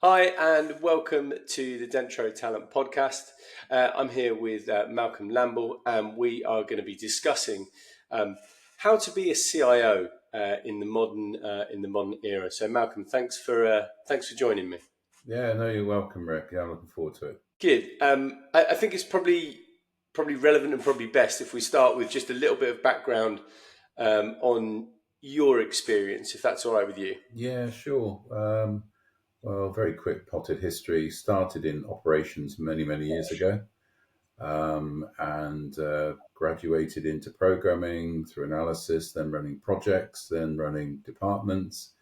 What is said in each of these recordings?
Hi, and welcome to the Dentro Talent Podcast. I'm here with Malcolm Lambell, and we are going to be discussing how to be a CIO in the modern era. So, Malcolm, thanks for joining me. Yeah, no, you're welcome, Rick. Yeah, I'm looking forward to it. Good. I think it's probably relevant and probably best if we start with just a little bit of background on your experience, if that's all right with you. Yeah, sure. Well, very quick potted history. Started in operations many, many years ago, and graduated into programming through analysis, then running projects, then running departments,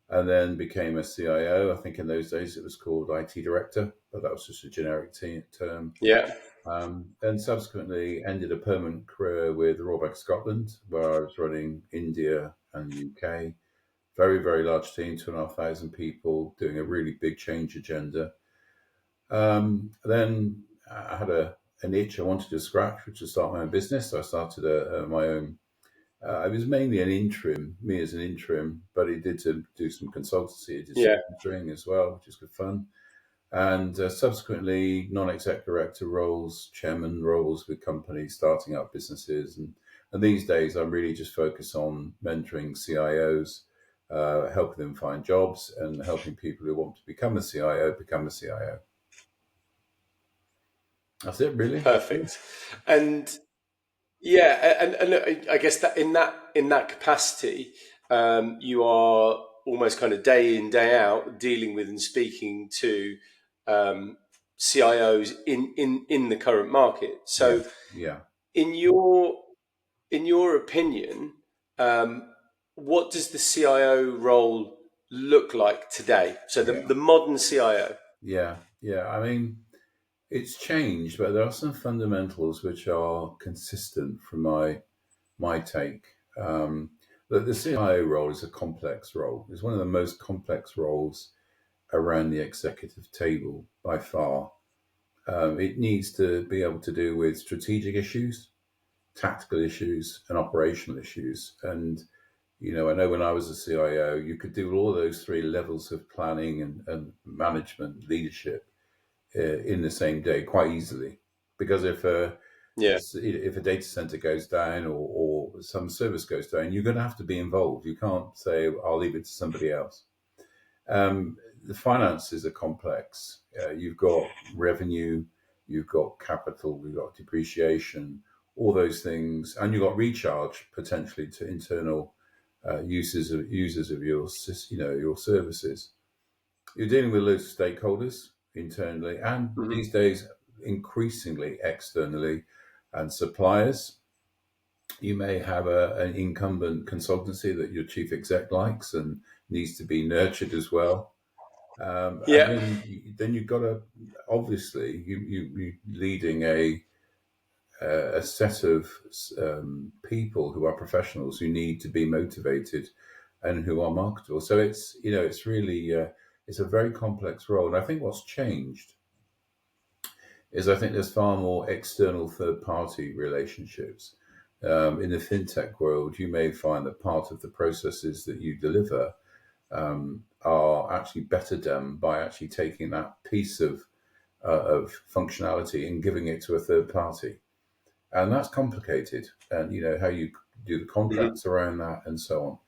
and then became a CIO. I think in those days it was called IT director, but that was just a generic term. Yeah. Then subsequently ended a permanent career with the Royal Bank of Scotland, where I was running India and UK. Very, very large team, 2,500 people, doing a really big change agenda. Then I had an itch I wanted to scratch, which was start my own business. So I started my own. I was mainly an interim, me as an interim, but he did to do some consultancy, he did some Yeah. mentoring as well, which is good fun. And subsequently, non-exec director roles, chairman roles with companies, starting up businesses. And these days, I'm really just focused on mentoring CIOs, helping them find jobs and helping people who want to become a CIO become a CIO. That's it, really. Perfect. And yeah, and look, I guess that in that capacity, you are almost kind of day in day out dealing with and speaking to um, CIOs in the current market. Yeah, So, yeah, in your opinion, um, what does the CIO role look like today? So yeah, the modern CIO. yeah. I mean, it's changed, but there are some fundamentals which are consistent from my take. Um, the CIO role is a complex role. It's one of the most complex roles around the executive table by far. It needs to be able to do with strategic issues, tactical issues, and operational issues. And I know when I was a CIO, you could do all those three levels of planning and management leadership in the same day quite easily. Because Yeah. if a data center goes down or some service goes down, you're going to have to be involved. You can't say, I'll leave it to somebody else. The finances are complex. You've got revenue, you've got capital, you've got depreciation, all those things, and you've got recharge potentially to internal users of your services. You're dealing with loads of stakeholders internally, and Mhm. these days increasingly externally, and suppliers. You may have an incumbent consultancy that your chief exec likes and needs to be nurtured as well. And Yeah. then you've got to obviously you leading a set of people who are professionals who need to be motivated and who are marketable. So it's really it's a very complex role. And I think what's changed is I think there's far more external third party relationships. In the fintech world, you may find that part of the processes that you deliver are actually better done by actually taking that piece of functionality and giving it to a third party, and that's complicated. And how you do the Mhm. contracts around that and so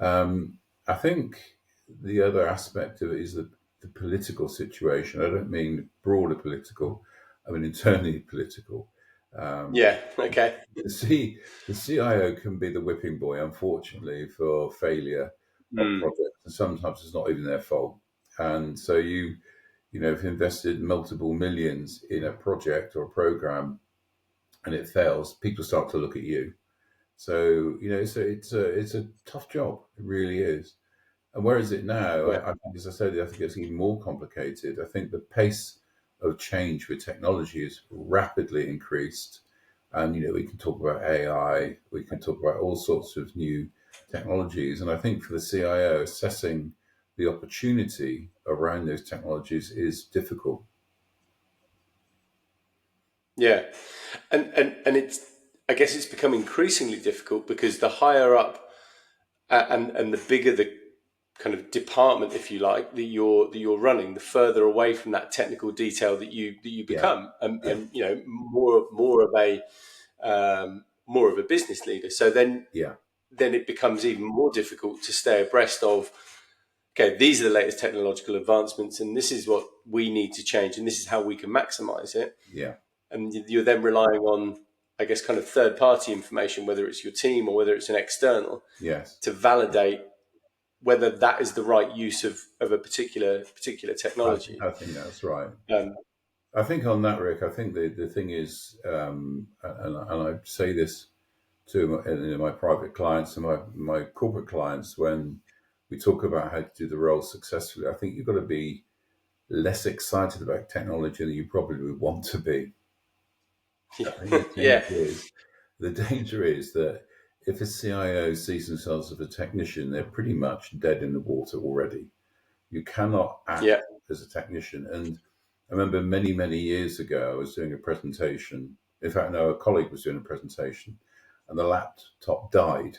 on. I think the other aspect of it is the political situation. I don't mean broader political; I mean internally political. Um, Yeah. Okay. the the CIO can be the whipping boy, unfortunately, for failure of Mm. projects, and sometimes it's not even their fault. And so have invested multiple millions in a project or a program, and it fails. People start to look at you. So it's a tough job. It really is. And where is it now? Yeah. I think, as I said, I think it's even more complicated. I think the pace of change with technology is rapidly increased. And, we can talk about AI, we can talk about all sorts of new technologies. And I think for the CIO, assessing the opportunity around those technologies is difficult. Yeah, and it's I guess it's become increasingly difficult because the higher up and the bigger kind of department, if you like, that you're running, the further away from that technical detail that you Yeah, become, and, yeah, more of a business leader. So yeah, then it becomes even more difficult to stay abreast of, okay, these are the latest technological advancements, and this is what we need to change, and this is how we can maximize it. yeah, And you're then relying on, I guess, kind of third party information, whether it's your team or whether it's an external, yes. to validate whether that is the right use of a particular technology. I think that's right. Um, I think on that, Rick, I think the thing is, and I say this to my private clients and my corporate clients when we talk about how to do the role successfully. I think you've got to be less excited about technology than you probably would want to be. I think yeah, the danger is that if a CIO sees themselves as a technician, they're pretty much dead in the water already. You cannot act yeah, as a technician. And I remember many, many years ago, I was doing a presentation. In fact, no, a colleague was doing a presentation, and the laptop died.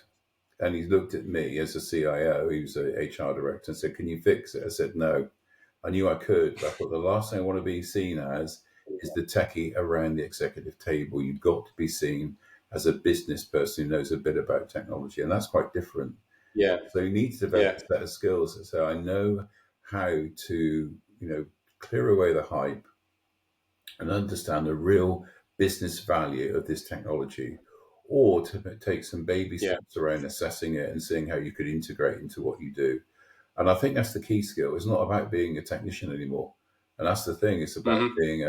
And he looked at me as a CIO, he was a HR director, and said, "Can you fix it?" I said, "No." I knew I could, but I thought the last thing I want to be seen as is the techie around the executive table. You've got to be seen as a business person who knows a bit about technology, and that's quite different. yeah, So you need to develop yeah, a set of skills. So I know how to, clear away the hype and understand the real business value of this technology, or to take some baby yeah, steps around assessing it and seeing how you could integrate into what you do. And I think that's the key skill. It's not about being a technician anymore. And that's the thing. It's about hmm being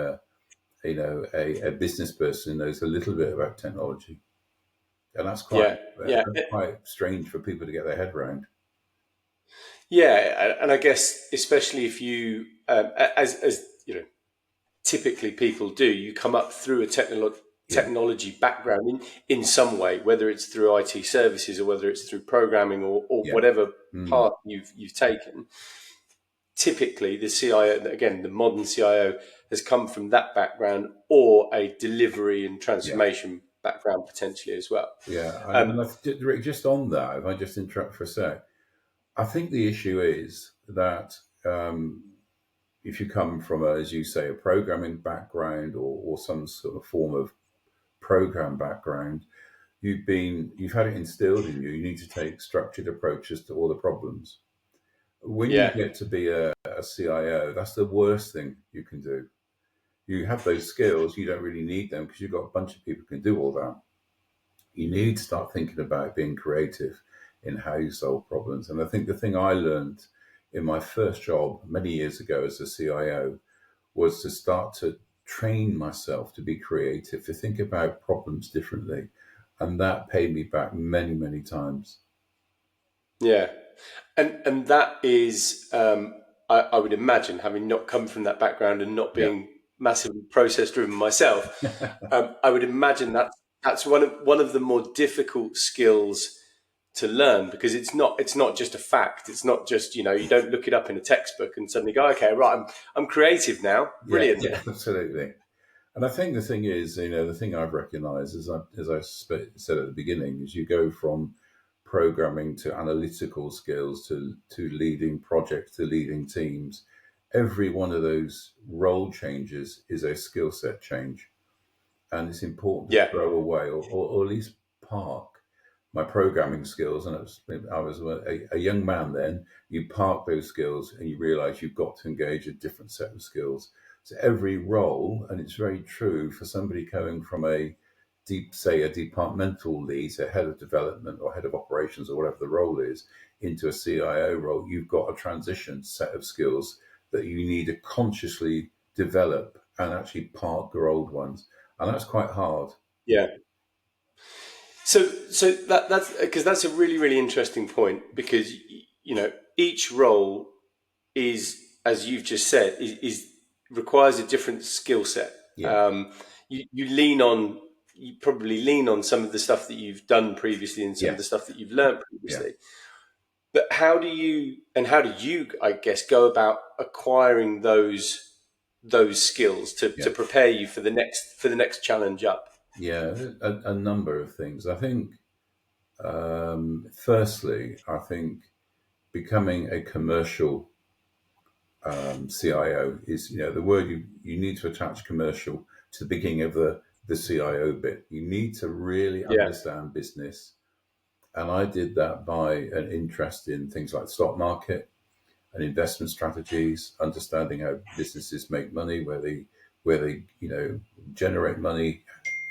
a business person who knows a little bit about technology. And yeah, yeah, that's quite strange for people to get their head around. yeah. And I guess especially if you, as you know, typically people do, you come up through a Yeah. technology background in some way, whether it's through IT services or whether it's through programming or Yeah. whatever Mm. path you've taken. Typically, the CIO, again, the modern CIO, has come from that background or a delivery and Yeah. transformation background potentially as well. Yeah. Um, Rick, just on that, if I just interrupt for a sec, I think the issue is that if you come from, as you say, a programming background or some sort of form of program background, you've had it instilled in you. You need to take structured approaches to all the problems. When you yeah, get to be a CIO, that's the worst thing you can do. You have those skills, you don't really need them because you've got a bunch of people who can do all that. You need to start thinking about being creative in how you solve problems. And I think the thing I learned in my first job many years ago as a CIO was to start to train myself to be creative, to think about problems differently. And that paid me back many, many times. yeah, and that is, I would imagine, having not come from that background and not Yeah. being massively process driven myself, I would imagine that's one of the more difficult skills to learn, because it's not just a fact. It's not just, you don't look it up in a textbook and suddenly go, okay, right, I'm creative now, Yeah, brilliant. yeah, absolutely. And I think the thing is, the thing I've recognized, as I said at the beginning, is you go from programming to analytical skills to leading projects to leading teams. Every one of those role changes is a skill set change. And it's important to Yeah, throw away or at least park my programming skills. And I was a young man then. You park those skills and you realize you've got to engage a different set of skills. So every role, and it's very true for somebody coming from a departmental lead, so head of development or head of operations or whatever the role is, into a CIO role, you've got a transition set of skills that you need to consciously develop and actually park your old ones. And that's quite hard. yeah. So that's because that's a really really interesting point, because each role is, as you've just said, is requires a different skill set. Yeah, Um, you probably lean on some of the stuff that you've done previously and some of the yes, stuff that you've learned yeah, previously. But how do you, I guess, go about acquiring those skills to yeah. prepare you for the next challenge up? Yeah, a number of things. I think, firstly, I think becoming a commercial CIO is, the word you need to attach commercial to the beginning of the CIO bit. You need to really Yeah. understand business. And I did that by an interest in things like the stock market and investment strategies, understanding how businesses make money, where they generate money,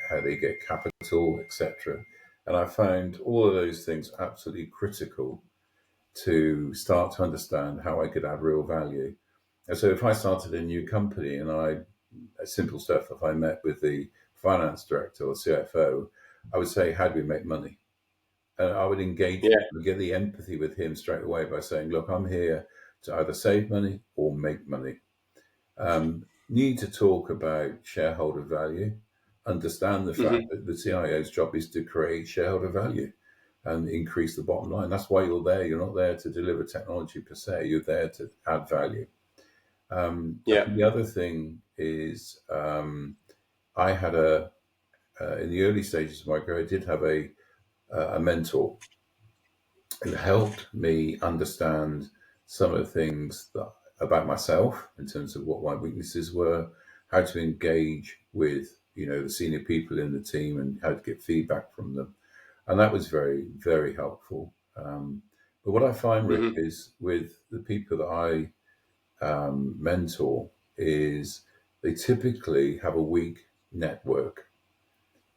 how they get capital, etc. And I found all of those things absolutely critical to start to understand how I could add real value. And so if I started a new company and simple stuff, if I met with the finance director or CFO, I would say, how do we make money? And I would engage, Yeah. get the empathy with him straight away by saying, look, I'm here to either save money or make money. Need to talk about shareholder value, understand the fact Hmm. that the CIO's job is to create shareholder value and increase the bottom line. That's why you're there. You're not there to deliver technology per se. You're there to add value. I Yeah. think the other thing is I had in the early stages of my career, I did have a mentor who helped me understand some of the things about myself in terms of what my weaknesses were, how to engage with the senior people in the team, and how to get feedback from them, and that was very, very helpful. But what I find, Rick, Hmm. is with the people that I mentor is they typically have a weak network.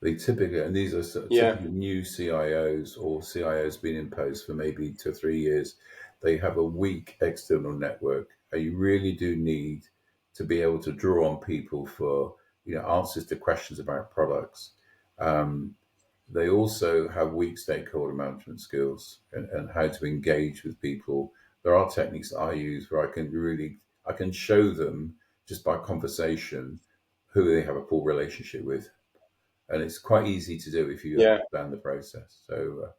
They typically, and these are sort of Yeah. typically new CIOs or CIOs been in post for maybe 2 or 3 years. They have a weak external network. And you really do need to be able to draw on people for answers to questions about products. Um, they also have weak stakeholder management skills and how to engage with people. There are techniques that I use where I can show them just by conversation who they have a poor relationship with, and it's quite easy to do if you Yeah. understand the process. So,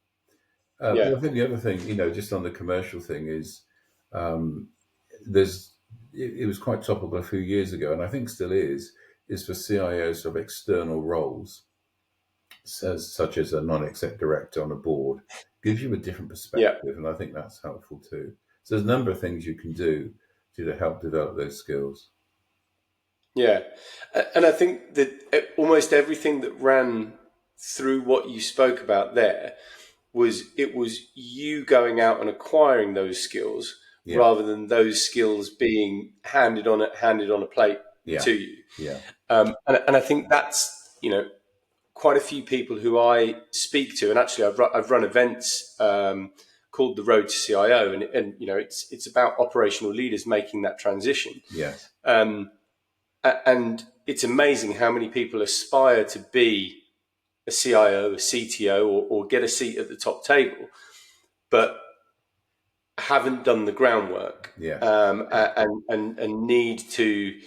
Yeah. but I think the other thing, just on the commercial thing, is um, there's it was quite topical a few years ago, and I think still is for CIOs of external roles, such as a non-exec director on a board, gives you a different Yeah. perspective, and I think that's helpful too. So there's a number of things you can do to help develop those skills. Yeah. And I think that almost everything that ran through what you spoke about there was you going out and acquiring those skills Yeah, rather than those skills being handed on a plate yeah, to you. yeah, And I think that's quite a few people who I speak to, and actually I've run events called the Road to CIO, and it's about operational leaders making that transition. yes, And it's amazing how many people aspire to be a CIO, a CTO, or get a seat at the top table, but haven't done the groundwork, yes, and need to,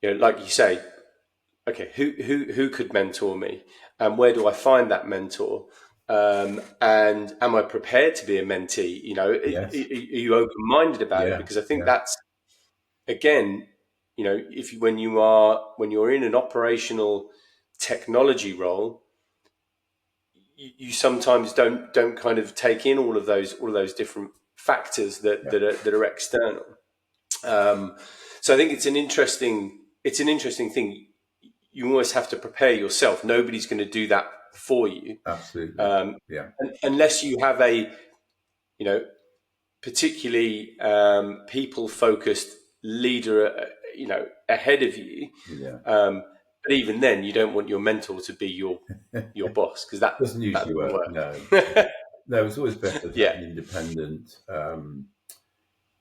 like you say, okay, who could mentor me, and where do I find that mentor, and am I prepared to be a mentee? Are yes, you open minded about it? yeah, Because I think yeah, that's, again, if when you're in an operational technology role, you sometimes don't kind of take in all of those different factors yeah, that are external. Um, so I think it's an interesting thing. You almost have to prepare yourself. Nobody's going to do that for you, absolutely, um, yeah, unless you have a you know particularly people focused leader, ahead of you. yeah. Um, but even then, you don't want your mentor to be your boss, because that Doesn't that usually doesn't work. work. No, no. It's always better to have Yeah, an independent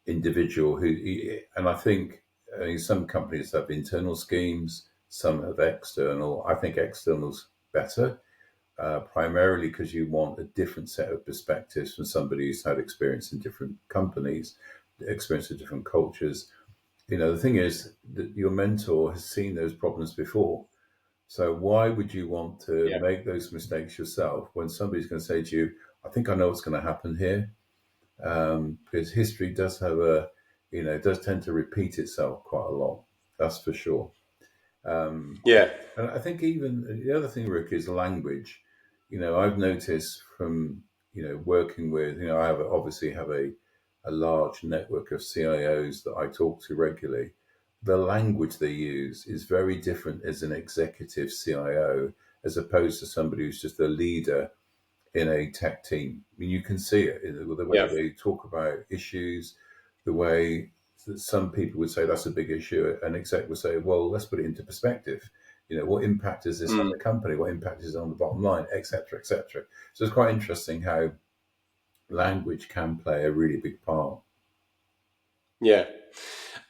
individual and I think some companies have internal schemes, some have external. I think external's better, primarily because you want a different set of perspectives from somebody who's had experience in different companies, experience of different cultures. The thing is that your mentor has seen those problems before. So why would you want to yeah, make those mistakes yourself when somebody's going to say to you, "I think I know what's going to happen here," because history does does tend to repeat itself quite a lot. That's for sure. Um, yeah, and I think even the other thing, Rick, is language. I've noticed from working with I obviously have a large network of CIOs that I talk to regularly, the language they use is very different as an executive CIO as opposed to somebody who's just a leader in a tech team. I mean, you can see it in the way Yeah. they talk about issues, the way that some people would say that's a big issue, an exec would say, well, let's put it into perspective. What impact is this on Mm. the company? What impact is it on the bottom line, et cetera, et cetera. So it's quite interesting how language can play a really big part. Yeah.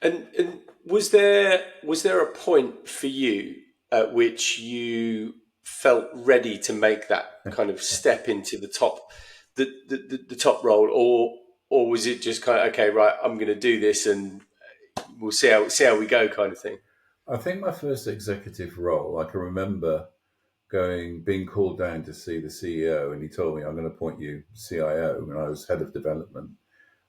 And was there a point for you at which you felt ready to make that kind of step into the top role, or was it just kind of, okay, right, I'm going to do this and we'll see how we go, kind of thing? I think my first executive role, I can remember being called down to see the CEO, and he told me, I'm going to appoint you CIO, and I was head of development.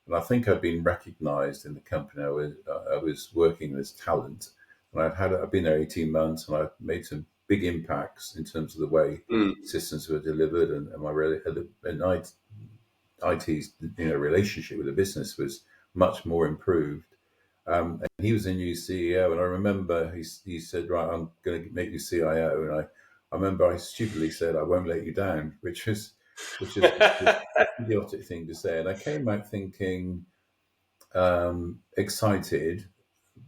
And I think I'd been recognised in the company I was working as talent, and I'd been there 18 months, and I'd made some big impacts in terms of the way Mm. systems were delivered, and IT's relationship with the business was much more improved. And he was a new CEO, and I remember he said, "Right, I'm going to make you CIO." And I remember I stupidly said, "I won't let you down," which is the idiotic thing to say. And I came out thinking excited,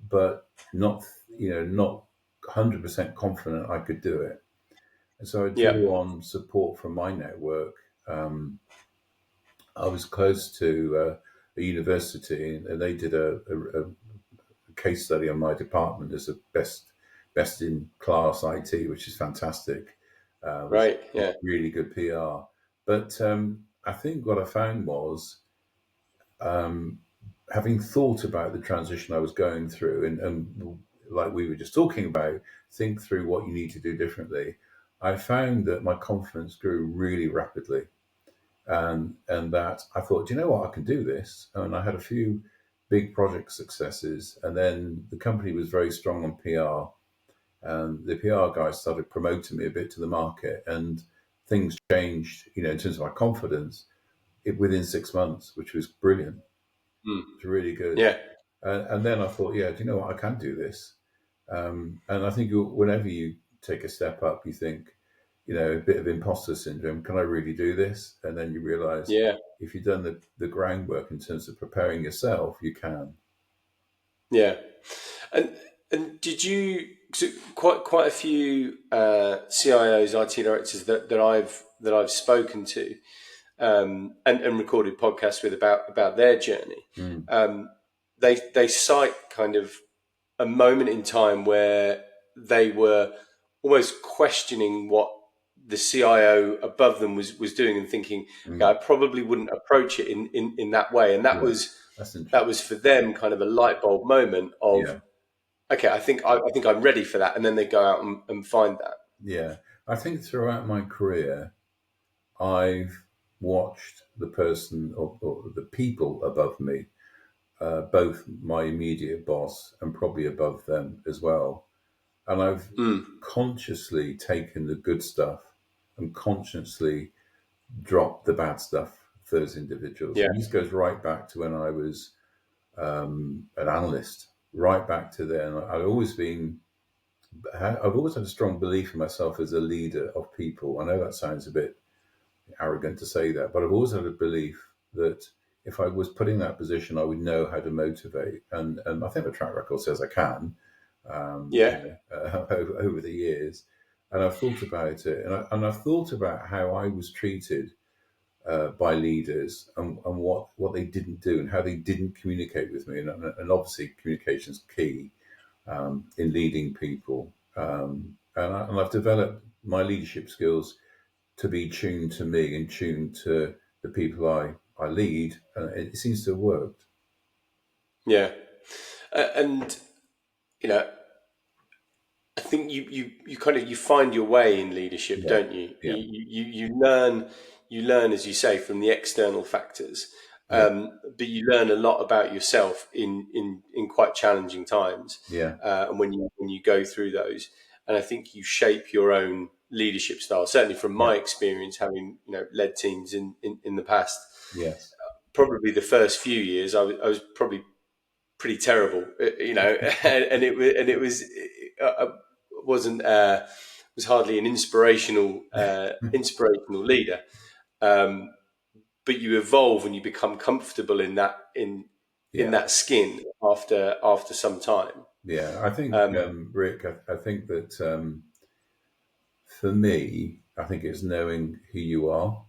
but not 100% confident I could do it. And so I Yeah. drew on support from my network. I was close to a university, and they did a case study on my department as a best in class IT, which is fantastic. Which Right. is Yeah. really good PR. But I think what I found was um, having thought about the transition I was going through, and like we were just talking about, think through what you need to do differently. I found that my confidence grew really rapidly, and that I thought, do you know what, I can do this. And I had a few big project successes, and then the company was very strong on PR, and the PR guys started promoting me a bit to the market, and things changed, in terms of my confidence, within 6 months, which was brilliant. Mm. It's really good. Yeah. And then I thought, yeah, do you know what, I can do this. And I think whenever you take a step up, you think, a bit of imposter syndrome. Can I really do this? And then you realize Yeah. if you've done the groundwork in terms of preparing yourself, you can. Yeah. And did you, so quite a few CIOs, IT directors that I've spoken to, and recorded podcasts with about their journey. Mm, Um, they cite kind of a moment in time where they were almost questioning what the CIO above them was doing, and thinking, okay, I mm. probably wouldn't approach it in that way. And that Yeah, was that's that interesting. was for them kind of a light bulb moment of, Yeah, okay, I think I'm ready for that, and then they go out and find that. yeah. I think throughout my career, I've watched the person or the people above me, both my immediate boss and probably above them as well. And I've Mm. consciously taken the good stuff and consciously dropped the bad stuff for those individuals. Yeah. And this goes right back to when I was an analyst, right back to then. I've always had a strong belief in myself as a leader of people. I know that sounds a bit arrogant to say that, but I've always had a belief that if I was put in that position, I would know how to motivate. And I think the track record says I can, Yeah. over the years. And I've thought about it, and I've thought about how I was treated by leaders, and what they didn't do and how they didn't communicate with me. And obviously, communication is key in leading people. And I've developed my leadership skills to be tuned to me and tuned to the people I lead. And it seems to have worked. Yeah. And you know, I think you kind of, you find your way in leadership, Yeah, don't you? yeah, You learn, as you say, from the external factors, yeah, but you learn a lot about yourself in quite challenging times, yeah, and when you go through those, and I think you shape your own leadership style. Certainly, from yeah. my experience, having led teams in the past, Yes. probably the first few years, I was probably pretty terrible, and it wasn't was hardly an inspirational leader. Um, but you evolve and you become comfortable in Yeah, that skin after some time. yeah. I think, Um, Rick, I think that for me, I think it's knowing who you are.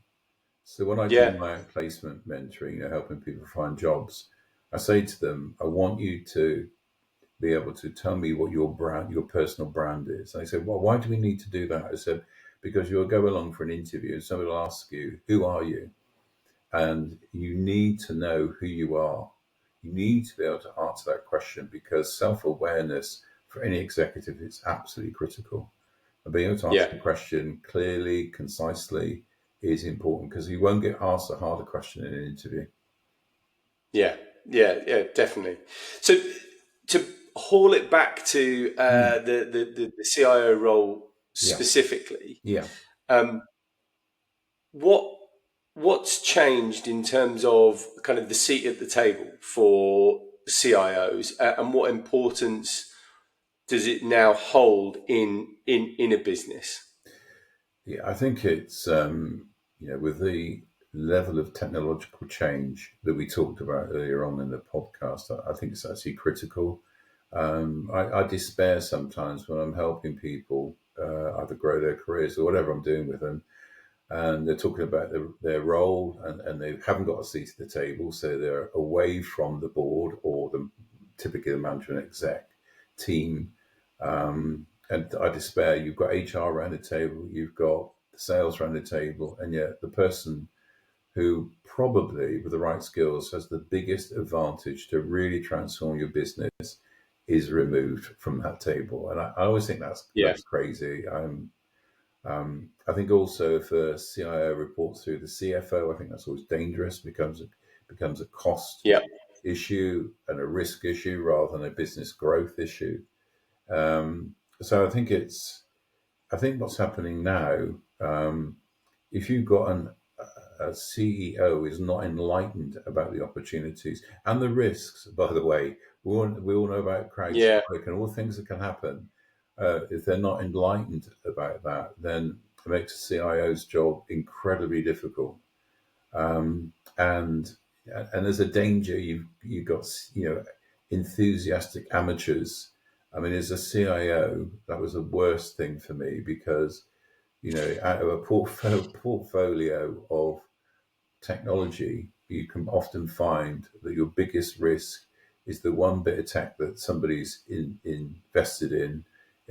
So when I do yeah, my placement mentoring, helping people find jobs, I say to them, I want you to be able to tell me what your brand, your personal brand is. And they said, well, why do we need to do that? I said, because you'll go along for an interview and somebody will ask you, who are you? And you need to know who you are. You need to be able to answer that question because self-awareness for any executive is absolutely critical. And being able to answer yeah, the question clearly, concisely is important because you won't get asked a harder question in an interview. yeah, yeah, definitely. So to haul it back to Mm. the CIO role Yeah, specifically, yeah. um, what what's changed in terms of kind of the seat at the table for CIOs, and what importance does it now hold in a business? Yeah, I think it's with the level of technological change that we talked about earlier on in the podcast, I think it's actually critical. I despair sometimes when I'm helping people either grow their careers or whatever I'm doing with them, and they're talking about their role and they haven't got a seat at the table, so they're away from the board or typically the management exec team. And I despair. You've got HR around the table, you've got sales around the table, and yet the person who probably, with the right skills, has the biggest advantage to really transform your business is removed from that table. And I always think Yeah, that's crazy. I think also if a CIO reports through the CFO, I think that's always dangerous. Becomes a cost yeah, issue and a risk issue rather than a business growth issue. So I think what's happening now, if you've got a CEO is not enlightened about the opportunities and the risks, by the way, we all know about yeah, CrowdStrike and all the things that can happen. If they're not enlightened about that, then it makes a CIO's job incredibly difficult. And there's a danger you've got enthusiastic amateurs. I mean, as a CIO, that was the worst thing for me because out of a portfolio of technology, you can often find that your biggest risk is the one bit of tech that somebody's invested in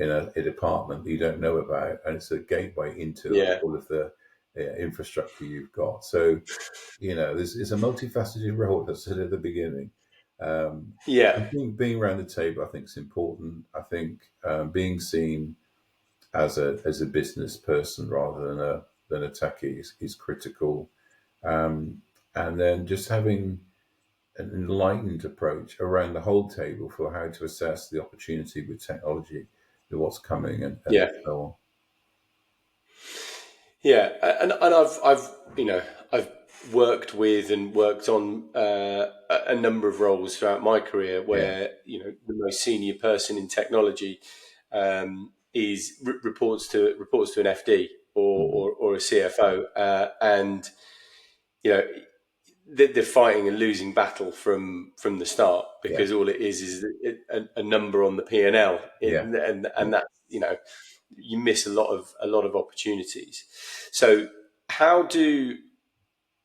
a department that you don't know about, and it's a gateway into yeah, all of the infrastructure you've got. So, it's a multifaceted role, as I said at the beginning. Um, yeah, I think being around the table, I think, is important. I think being seen as a business person rather than a techie is critical. Um, and then just having an enlightened approach around the whole table for how to assess the opportunity with technology, what's coming, and yeah. so on. Yeah, and I've I've worked with and worked on a number of roles throughout my career Yeah. where the most senior person in technology is reports to an FD Mm. or a CFO, and you know they're fighting a losing battle from the start Yeah. because all it is a number on the P&L, Yeah. and that you miss a lot of opportunities. So how do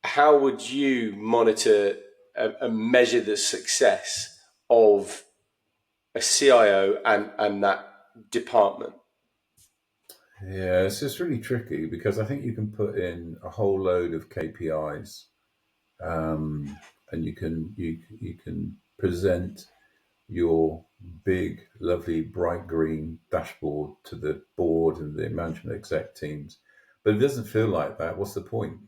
how would you monitor and measure the success of a CIO and that department? Yeah, it's just really tricky because I think you can put in a whole load of KPIs, and you can present your big, lovely, bright green dashboard to the board and the management exec teams. But it doesn't feel like that. What's the point?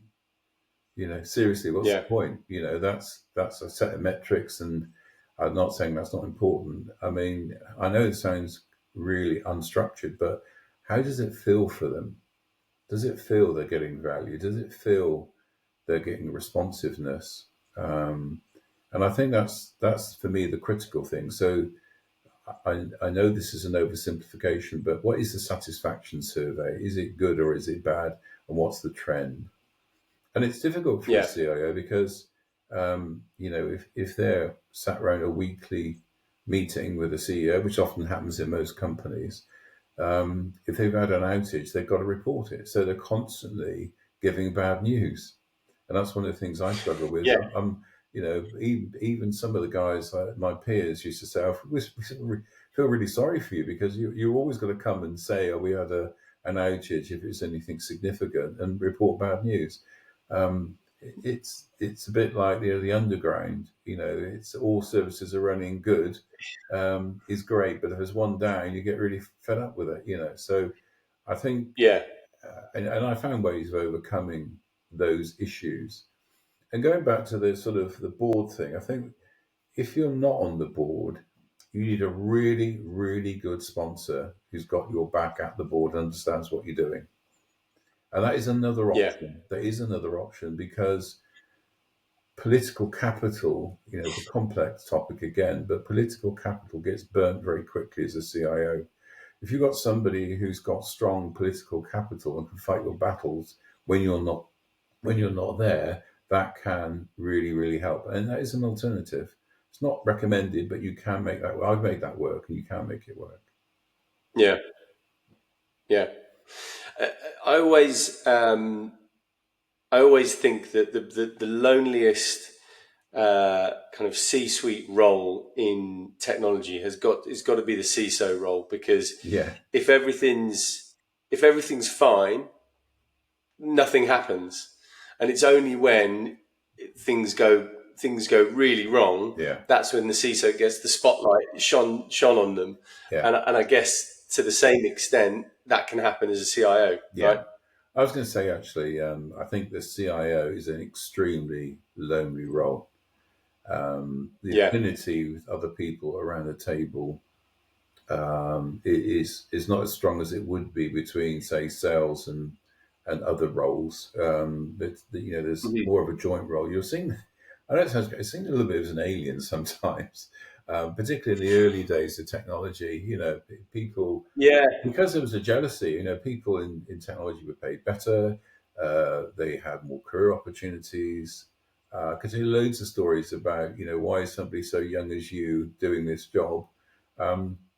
Seriously, what's the Yeah, point? That's a set of metrics, and I'm not saying that's not important. I mean, I know it sounds really unstructured, but how does it feel for them? Does it feel they're getting value? Does it feel they're getting responsiveness? And I think that's for me the critical thing. So I know this is an oversimplification, but what is the satisfaction survey? Is it good or is it bad? And what's the trend? And it's difficult for a Yeah. CIO because, if they're sat around a weekly meeting with a CEO, which often happens in most companies, if they've had an outage, they've got to report it. So they're constantly giving bad news. And that's one of the things I struggle with. Yeah. Even some of the guys, my peers, used to say, "Oh, we feel really sorry for you because you're always going to come and say, oh, we had an outage if it's anything significant and report bad news." It's a bit like the underground. It's all services are running good, is great, but if there's one down, you get really fed up with it. So I think, Yeah. and I found ways of overcoming those issues. And going back to the sort of the board thing, I think if you're not on the board, you need a really, really good sponsor who's got your back at the board and understands what you're doing. And that is another Yeah. option. There is another option because political capital, it's a complex topic again, but political capital gets burnt very quickly as a CIO. If you've got somebody who's got strong political capital and can fight your battles when you're not there, that can really, really help. And that is an alternative. It's not recommended, but you can make that. I've made that work, and you can make it work. Yeah. Yeah. Uh, I always, I always think that the loneliest kind of C-suite role in technology has got to be the CISO role, because Yeah, if everything's fine, nothing happens, and it's only when things go really wrong, yeah, that's when the CISO gets the spotlight shone on them, yeah, and I guess to the same extent that can happen as a CIO, yeah. right? I was going to say actually, I think the CIO is an extremely lonely role. The Yeah, affinity with other people around the table is not as strong as it would be between, say, sales and other roles. There's hmm, more of a joint role. You're seeing, I know it sounds great, it seems a little bit as an alien sometimes, particularly in the early days of technology. People, yeah, because there was a jealousy. People in technology were paid better. They had more career opportunities. Because there are loads of stories about, why is somebody so young as you doing this job?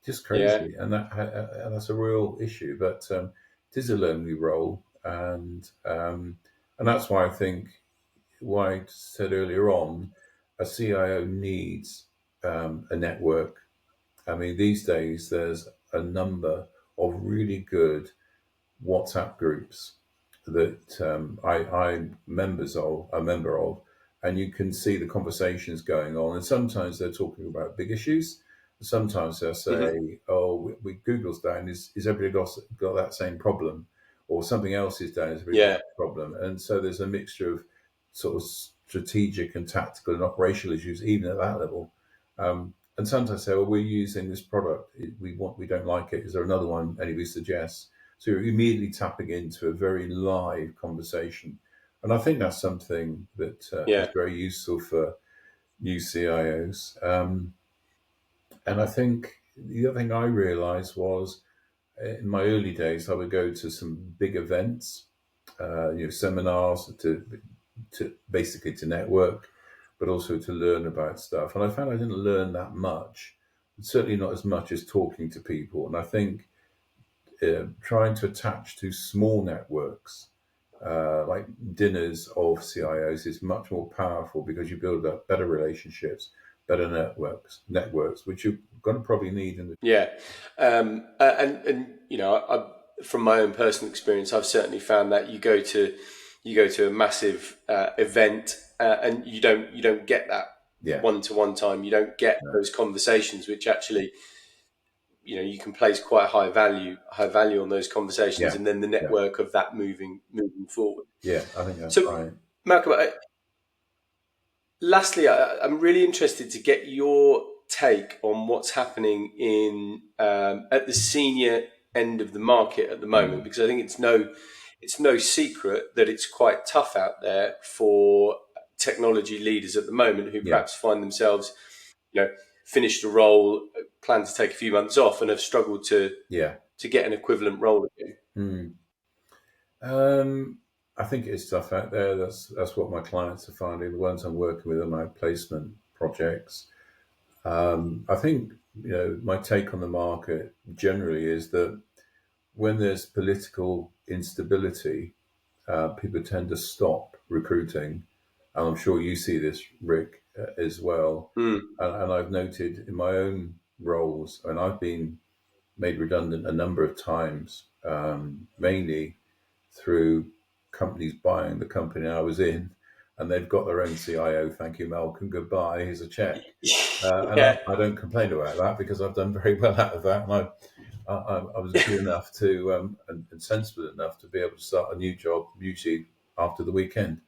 Just yeah, crazy, and that's a real issue. But it is a lonely role, and that's why I think why I said earlier on, a CIO needs a network. I mean, these days there's a number of really good WhatsApp groups that I'm a member of, and you can see the conversations going on. And sometimes they're talking about big issues. Sometimes they'll hmm, say, "Oh, Google's down. Is everybody got that same problem?" Or something else is down. Is everybody got yeah, that problem? And so there's a mixture of sort of strategic and tactical and operational issues, even at that level. And sometimes I say, "Well, we're using this product. We don't like it. Is there another one anybody suggests?" So you're immediately tapping into a very live conversation. And I think that's something that is yeah, very useful for new CIOs. And I think the other thing I realized was in my early days, I would go to some big events, seminars to basically to network, but also to learn about stuff. And I found I didn't learn that much, certainly not as much as talking to people. And I think trying to attach to small networks like dinners of CIOs is much more powerful because you build up better relationships, better networks which you're going to probably need in the yeah. And from my own personal experience, I've certainly found that you go to a massive event, and you don't get that yeah, one to one time. You don't get no, those conversations, which actually, you can place quite high value on those conversations, yeah, and then the yeah, network of that moving forward. yeah. I think that's So, right. Malcolm, lastly, I'm really interested to get your take on what's happening in at the senior end of the market at the moment, Mm, because I think it's no secret that it's quite tough out there for technology leaders at the moment who Yeah. perhaps find themselves, finished a role, plan to take a few months off, and have struggled to Yeah. get an equivalent role again. Mm. I think it's tough out there. That's what my clients are finding. The ones I'm working with are my placement projects. I think my take on the market generally is that when there's political instability, people tend to stop recruiting, and I'm sure you see this, Rick, as well. Mm. And I've noted in my own roles, and I've been made redundant a number of times, mainly through companies buying the company I was in, and they've got their own CIO. Thank you, Malcolm. Goodbye. Here's a check. And Yeah, I don't complain about that because I've done very well out of that, and I was good enough to and sensible enough to be able to start a new job usually after the weekend,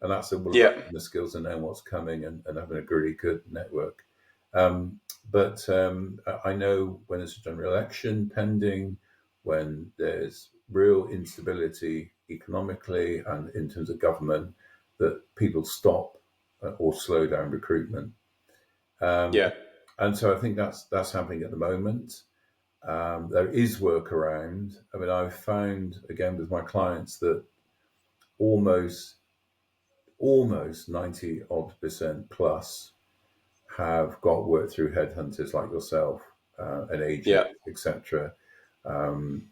and that's all about yeah, the skills and knowing what's coming and having a really good network. But I know when there's a general election pending, when there's real instability economically and in terms of government, that people stop or slow down recruitment. Um, yeah, and so I think that's happening at the moment. There is work around. I mean, I've found again with my clients that almost 90% plus have got work through headhunters like yourself, an agent, yeah, etc. Um,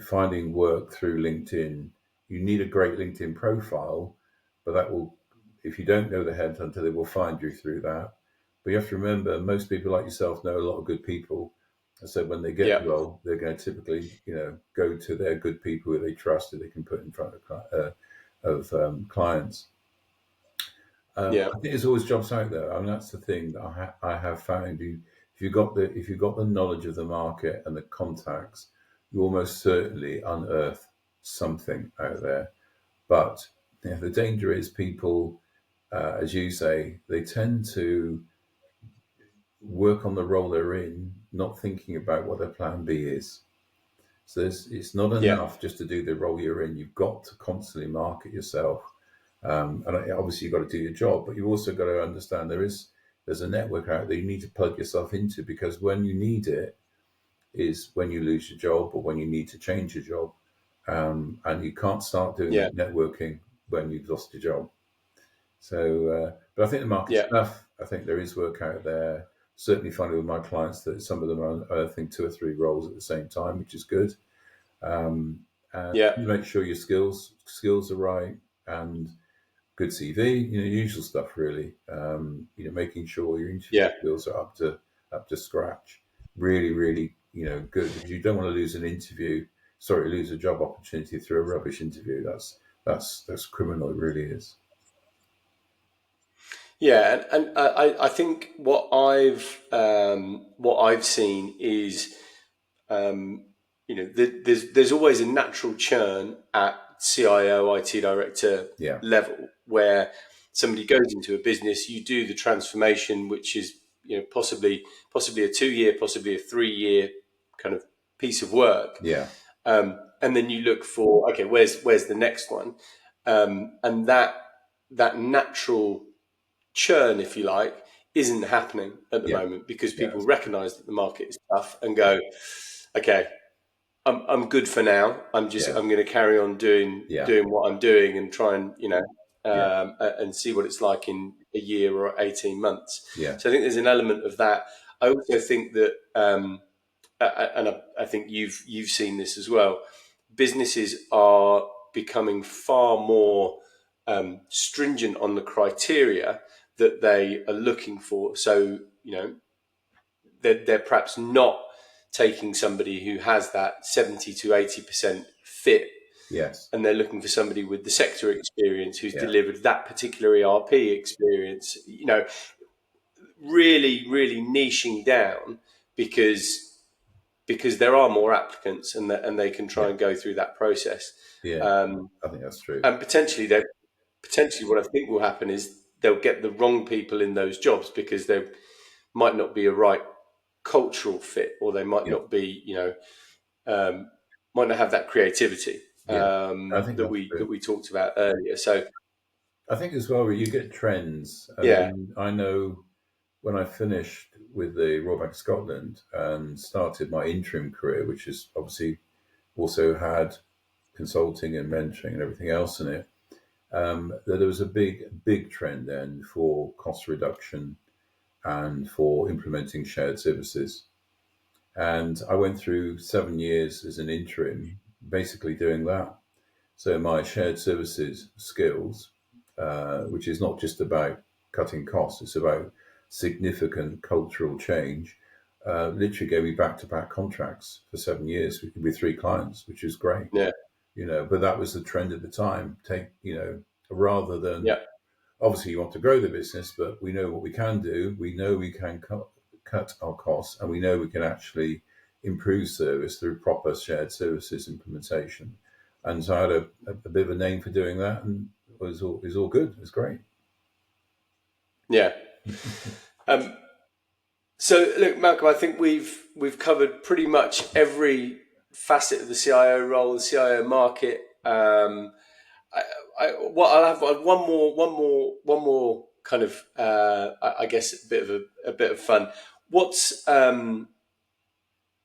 Finding work through LinkedIn, you need a great LinkedIn profile, but that will, if you don't know the headhunter, they will find you through that. But you have to remember, most people like yourself know a lot of good people. And so when they get yeah, the role, they're going to typically, go to their good people who they trust, that they can put in front of clients. yeah, I think there's always jobs out there. I mean, that's the thing that I have found. If you've got the knowledge of the market and the contacts, you almost certainly unearth something out there. But the danger is people, as you say, they tend to work on the role they're in, not thinking about what their plan B is. So it's not yeah, enough just to do the role you're in. You've got to constantly market yourself. And obviously you've got to do your job, but you've also got to understand there's a network out there you need to plug yourself into, because when you need it is when you lose your job or when you need to change your job. And you can't start doing yeah, that networking when you've lost your job. So, but I think the market's yeah, tough. I think there is work out there. Certainly finding with my clients that some of them are, I think, 2 or 3 roles at the same time, which is good. And yeah, you make sure your skills are right, and good CV, usual stuff really. Making sure your interview yeah. skills are up to scratch. Really, really, good, because you don't want to lose an interview. Sorry, lose a job opportunity through a rubbish interview. That's criminal. It really is. Yeah, and I think what I've seen is, there's always a natural churn at CIO, IT director Yeah, level, where somebody goes into a business, you do the transformation, which is possibly a 2 year, possibly a 3 year kind of piece of work, yeah, and then you look for, okay, where's the next one, and that natural churn, if you like, isn't happening at the yeah, moment because yeah, people recognise that the market is tough and go, okay, I'm good for now. yeah, I'm going to carry on yeah, doing what I'm doing and try and yeah, and see what it's like in a year or 18 months. yeah, So I think there's an element of that. I also think that, and I think you've seen this as well. Businesses are becoming far more stringent on the criteria that they are looking for. So they're perhaps not taking somebody who has that 70 to 80% fit, yes, and they're looking for somebody with the sector experience who's yeah, delivered that particular ERP experience. Really, really niching down because there are more applicants, and they can try yeah, and go through that process. yeah. Um, I think that's true. and potentially what I think will happen is they'll get the wrong people in those jobs because they might not be a right cultural fit, or they might Yeah, not be, might not have that creativity yeah. I think that that's we true. talked about earlier. So I think as well, you get trends. I Yeah, mean, I know when I finished with the Royal Bank of Scotland and started my interim career, which is obviously also had consulting and mentoring and everything else in it, that there was a big trend then for cost reduction and for implementing shared services. And I went through 7 years as an interim, basically doing that. So my shared services skills, which is not just about cutting costs, it's about significant cultural change, literally gave me back-to-back contracts for 7 years with three clients, which is great. yeah, But that was the trend at the time. Rather than, yeah, obviously you want to grow the business, but we know what we can do. We know we can cut our costs, and we know we can actually improve service through proper shared services implementation. And so I had a bit of a name for doing that, and it was all good. It was great. yeah. Um, so look, Malcolm, I think we've covered pretty much every facet of the CIO role, the CIO market. I, what I'll have one more kind of, I guess, a bit of fun. What's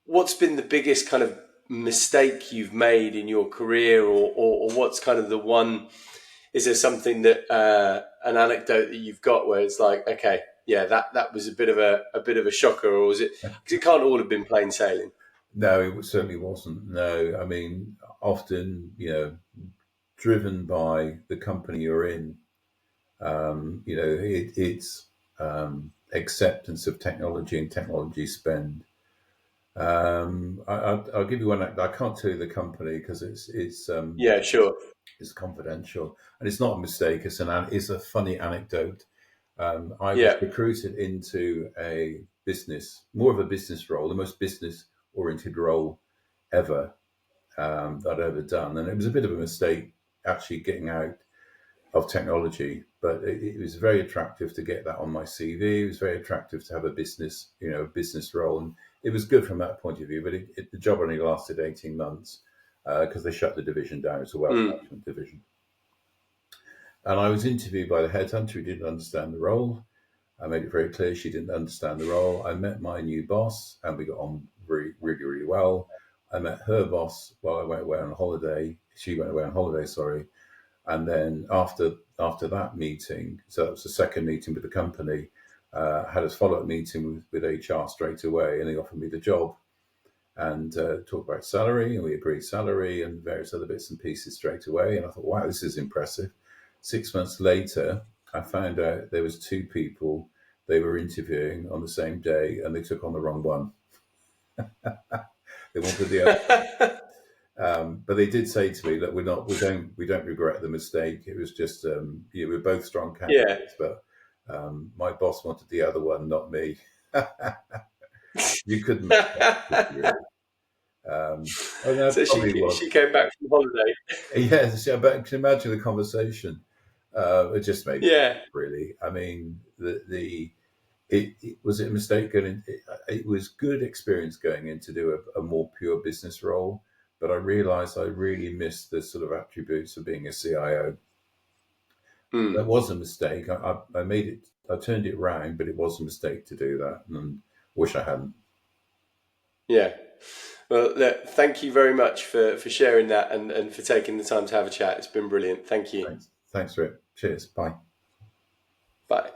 what's been the biggest kind of mistake you've made in your career, or what's kind of the one? Is there something that an anecdote that you've got where it's like, okay, yeah, that was a bit of a shocker, or was it? Because it can't all have been plain sailing. No, it certainly wasn't. No, I mean, often, driven by the company you're in, it's acceptance of technology and technology spend. I'll give you one. I can't tell you the company because Yeah, sure. it's confidential, and it's not a mistake. It's a funny anecdote. I was Yeah. recruited into more of a business role, the most business oriented role ever that I'd ever done, and it was a bit of a mistake actually getting out of technology, but it was very attractive to get that on my CV. It was very attractive to have a business role, and it was good from that point of view. But the job only lasted 18 months because they shut the division down. It's a wealth Mm. management division, and I was interviewed by the headhunter who didn't understand the role. I made it very clear she didn't understand the role. I met my new boss, and we got on really, really, really well. I met her boss while I went away on holiday. She went away on holiday, sorry. And then after that meeting, so that was the second meeting with the company, had a follow-up meeting with HR straight away, and they offered me the job and talked about salary, and we agreed salary and various other bits and pieces straight away. And I thought, wow, this is impressive. 6 months later, I found out there was two people they were interviewing on the same day, and they took on the wrong one. They wanted the other. But they did say to me, "Look, we don't regret the mistake. It was just, we're both strong Yeah. candidates, but my boss wanted the other one, not me." You couldn't make that, could you, really? And that So probably she was, came back from holiday. yes. Yeah, but can you imagine the conversation? It just made me Yeah. laugh, really. I mean, it was a mistake going. It was good experience going in to do a more pure business role, but I realised I really missed the sort of attributes of being a CIO. That Mm. was a mistake. I made it. I turned it round, but it was a mistake to do that, and wish I hadn't. Yeah. Well, look, thank you very much for sharing that and for taking the time to have a chat. It's been brilliant. Thank you. Thanks, Rick. Cheers. Bye. Bye.